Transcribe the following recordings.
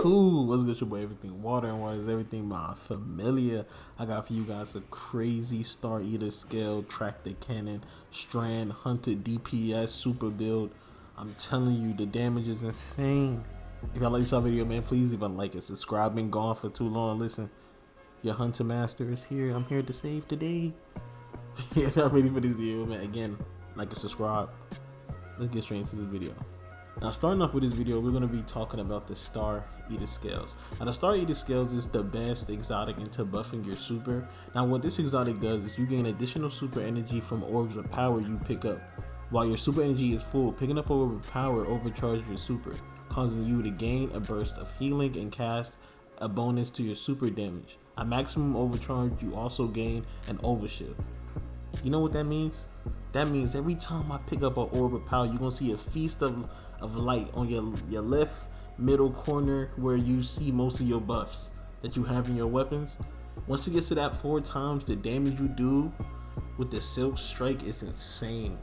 cool? What's good, your boy? Everything water and water is everything my familiar. I got for you guys a crazy Star Eater scale, tractor cannon, strand, hunter DPS, super build. I'm telling you, the damage is insane. If y'all like this video, man, please leave a like and subscribe. Been gone for too long. Listen, your hunter master is here. I'm here to save today. Yeah, I'm ready for this video, man. Again, like and subscribe. Let's get straight into this video. Now, starting off with this video, we're going to be talking about the Star Eater Scales. Now, the Star Eater Scales is the best exotic into buffing your super. Now, what this exotic does is you gain additional super energy from orbs of power you pick up. While your super energy is full, picking up orb of power overcharges your super, causing you to gain a burst of healing and cast a bonus to your super damage. At maximum overcharge, you also gain an overshield. You know what that means? That means every time I pick up an orb of power, you're gonna see a feast of light on your left middle corner where you see most of your buffs that you have in your weapons. Once it gets to that 4 times, the damage you do with the Silk Strike is insane.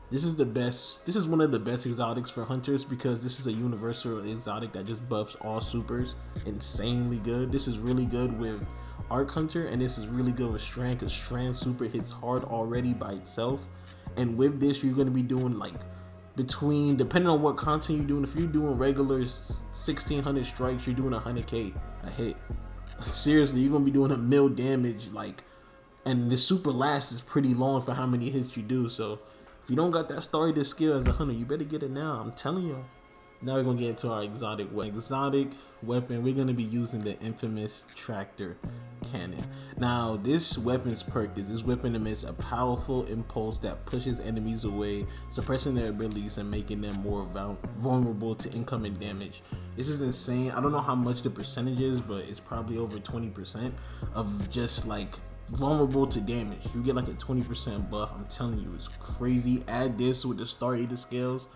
This is the best. This is one of the best exotics for hunters because this is a universal exotic that just buffs all supers insanely good. This is really good with Arc Hunter, and this is really good with Strand because Strand super hits hard already by itself. And with this, you're going to be doing like between, depending on what content you're doing, if you're doing regular 1600 strikes, you're doing 100k a hit. Seriously, you're going to be doing a mil damage, like, and the super lasts is pretty long for how many hits you do. So if you don't got that Star Eater skill as a hunter, you better get it now. I'm telling you. Now we're going to get into our exotic weapon. We're going to be using the infamous tractor cannon. Now, this weapon's perk is this weapon emits a powerful impulse that pushes enemies away, suppressing their abilities and making them more vulnerable to incoming damage. This is insane. I don't know how much the percentage is, but it's probably over 20% of just like vulnerable to damage. You get like a 20% buff. I'm telling you, it's crazy. Add this with the Star Eater scales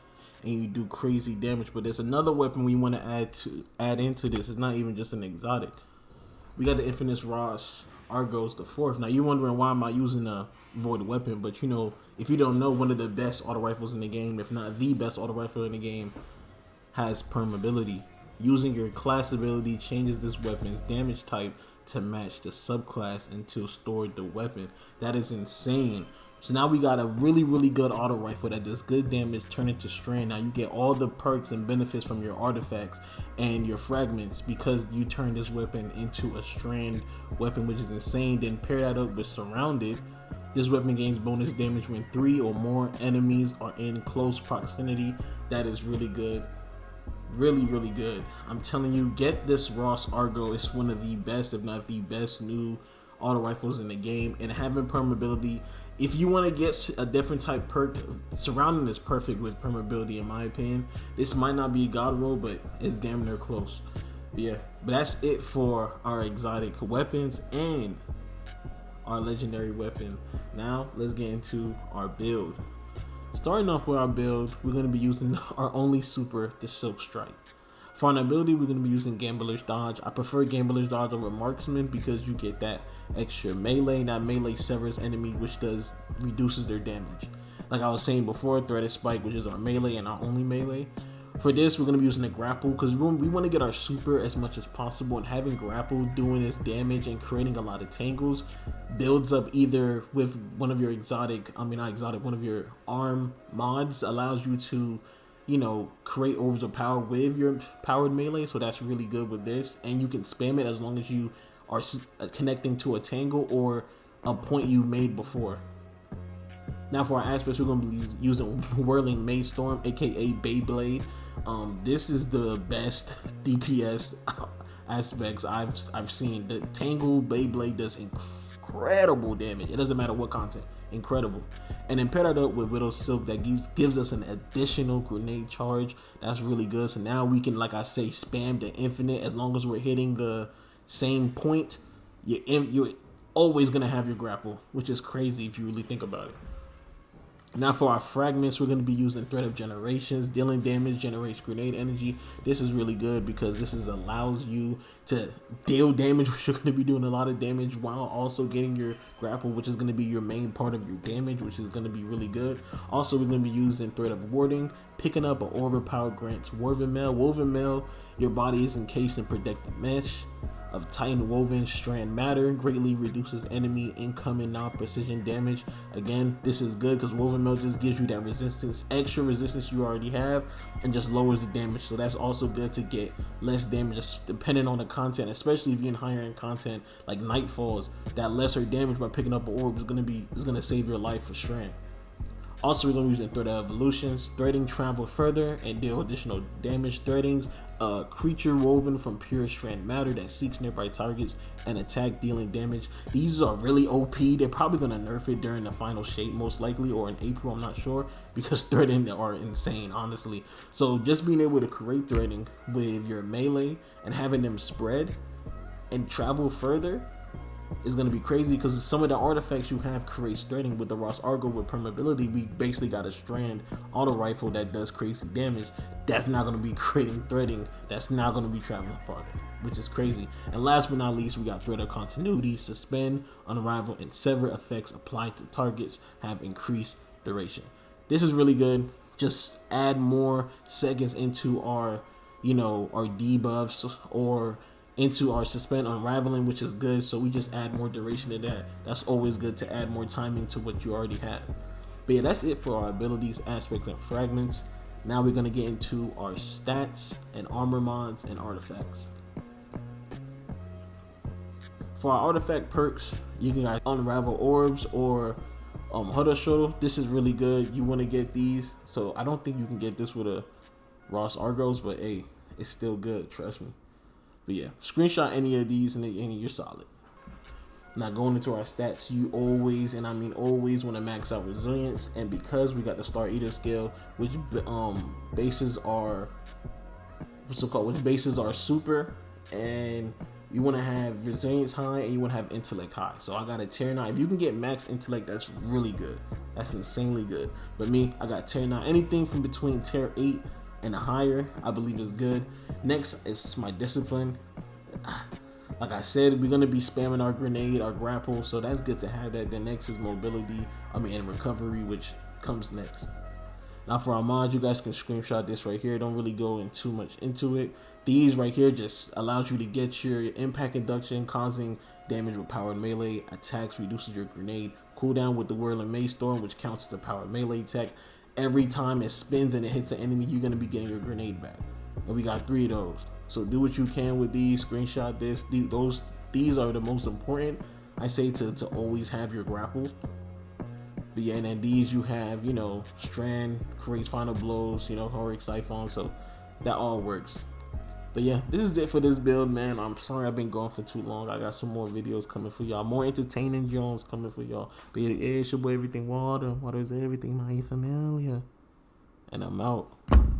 and you do crazy damage. But there's another weapon we want to add into this. It's not even just an exotic. We got the Infamous Ross Argos the 4th. Now you're wondering why am I using a void weapon, but you know, if you don't know, one of the best auto rifles in the game, if not the best auto rifle in the game, has perm ability. Using your class ability changes this weapon's damage type to match the subclass until stored the weapon. That is insane. So now we got a really good auto rifle that does good damage turn into Strand. Now you get all the perks and benefits from your artifacts and your fragments because you turn this weapon into a Strand weapon, which is insane. Then pair that up with Surrounded. This weapon gains bonus damage when 3 or more enemies are in close proximity. That is really good. Really good. I'm telling you, get this Ross Argo. It's one of the best, if not the best, new auto rifles in the game. And having perm ability, if you want to get a different type perk, Surrounding is perfect with perm ability in my opinion. This might not be a god roll, but it's damn near close. But yeah, but that's it for our exotic weapons and our legendary weapon. Now let's get into our build. Starting off with our build, we're going to be using our only super, the Silk Strike. For an ability, we're going to be using Gambler's Dodge. I prefer Gambler's Dodge over Marksman because you get that extra melee. That melee severs enemy, which reduces their damage. Like I was saying before, Threaded Spike, which is our melee and our only melee. For this, we're going to be using the grapple because we want to get our super as much as possible, and having grapple doing this damage and creating a lot of tangles builds up either with one of your one of your arm mods allows you to, you know, create orbs of power with your powered melee. So that's really good with this, and you can spam it as long as you are connecting to a tangle or a point you made before. Now for our aspects, we're going to be using Whirling Maze Storm, aka Beyblade. This is the best DPS aspects I've seen. The Tangle Beyblade does incredible damage. It doesn't matter what content, incredible. And then pair that up with Widow Silk that gives us an additional grenade charge. That's really good. So now we can, like I say, spam the infinite as long as we're hitting the same point. You're always gonna have your grapple, which is crazy if you really think about it. Now for our fragments, we're going to be using Threat of Generations. Dealing damage generates grenade energy. This is really good because this allows you to deal damage, which you're going to be doing a lot of damage while also getting your grapple, which is going to be your main part of your damage, which is going to be really good. Also, we're going to be using Threat of Warding. Picking up an orb power grants Woven Mail. Woven Mail, your body is encased in protective mesh of Titan Woven Strand Matter, greatly reduces enemy incoming non-precision damage. Again, this is good because Woven Mail just gives you that resistance, extra resistance you already have, and just lowers the damage. So that's also good to get less damage, just depending on the content, especially if you're in higher end content like Nightfalls. That lesser damage by picking up an orb is gonna save your life for Strand. Also, we're going to use Thread of Evolutions. Threading travel further and deal additional damage. Threading's a creature woven from pure strand matter that seeks nearby targets and attack, dealing damage. These are really OP. They're probably going to nerf it during the final shape, most likely, or in April, I'm not sure, because threading are insane, honestly. So just being able to create threading with your melee and having them spread and travel further is going to be crazy, because some of the artifacts you have creates threading. With the Ross Argo with permeability, we basically got a strand auto rifle that does crazy damage. That's not going to be creating threading. That's not going to be traveling farther, which is crazy. And last but not least, we got Thread of Continuity. Suspend, unravel, and sever effects applied to targets have increased duration. This is really good. Just add more seconds into our, our debuffs, or into our suspend unraveling, which is good. So we just add more duration to that. That's always good to add more timing to what you already have. But yeah, that's it for our abilities, aspects, and fragments. Now we're gonna get into our stats and armor mods and artifacts. For our artifact perks, you can unravel orbs or Huddle Shuttle. This is really good. You want to get these. So I don't think you can get this with a Ross Argos, but hey, it's still good, trust me. But yeah, screenshot any of these and you're solid. Now going into our stats, you always, and I mean always, want to max out resilience. And because we got the Star Eater scale, which bases are super, and you want to have resilience high and you want to have intellect high. So I got a tier 9. If you can get max intellect, that's really good. That's insanely good. But me, I got tier 9. Anything from between tier 8 and higher, I believe is good. Next is my discipline. Like I said, we're gonna be spamming our grenade, our grapple, so that's good to have that. Then next is mobility, and recovery, which comes next. Now for our mods, you guys can screenshot this right here. Don't really go in too much into it. These right here just allows you to get your impact induction, causing damage with powered melee attacks, reduces your grenade cooldown with the Whirling Maze Storm, which counts as a powered melee attack. Every time it spins and it hits an enemy, you're gonna be getting your grenade back. And we got 3 of those. So do what you can with these. Screenshot this. These are the most important. I say to always have your grapple. But yeah, and then these you have, Strand, creates final blows, Horric Siphon. So that all works. But yeah, this is it for this build, man. I'm sorry I've been going for too long. I got some more videos coming for y'all. More entertaining Jones coming for y'all. But yeah, it's your boy Everything Water. Water is everything, my familiar. And I'm out.